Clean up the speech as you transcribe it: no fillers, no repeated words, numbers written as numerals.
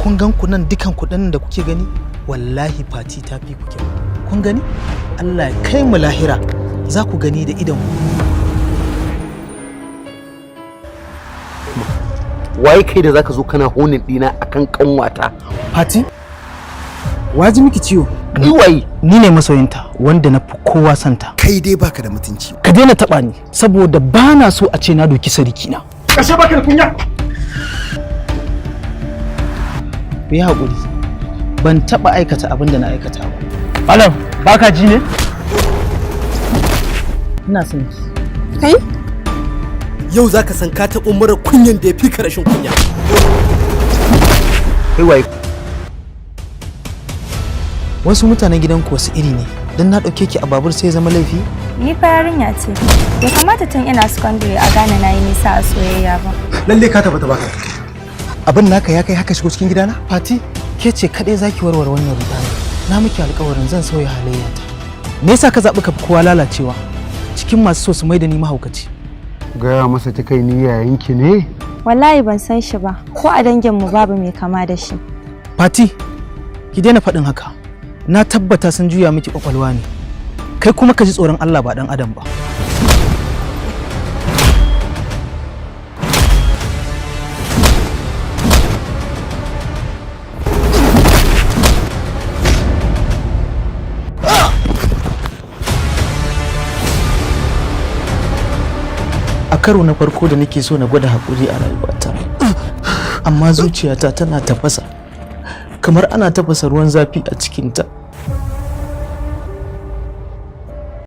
kun gan ku nan dukan kuɗin da kuke gani wallahi Fati ta fi ku kyau. Kun gani? Allah ya kai mu lahira za ku gani da idan waye kai da zaka zo kana honin dina akan kanwata? Fati waji miki ciwo? Ni waye? Ni ne masoyinta wanda na fi kowa santa. Kai dai baka da mutunci. Ka daina taba ni saboda bana so a ce na doki sarki na. Kashe baka da kunya. Ku yi haƙuri. Ban taba aikata abin da na aikata ba. Alam, baka ji ne? Ina son ki. Kai? Yau zaka san ka taɓo mara kunyan da ya fi ka rashin kunya. Kai waye? Wasu mutanen gidanku wasu iri ne. Dan na ɗauke ki a babur sai zama laifi? Ni fa yarinya ce. Ya kamata tun ina secondary a gane na yi nisa a soyayya ba. Lalle ka tabbata baka. Abin naka ya kai haka shigo cikin gidana? Fati, ke ce kaɗai zaki warware wannan rudani. Na miki alƙawarin zan sauya halayyata. Me yasa ka zaɓi ka fi kowa lalacewa? Cikin masu so su maida ni mahaukaci. Gaya masa ta kai ni yayanki ne? Wallahi ban san shi ba. Ko a danginmu babu mai kama da shi. Fati, ki daina faɗin haka. Na tabbata sun juya miki kwakwalwa ne. Kai kuma ka ji tsoron Allah ba ɗan adam ba. A karo na farko da nake so na gwada haƙuri a rayuwata, amma zuciyata tana tafasa kamar ana tafasa ruwan zafi a cikinta.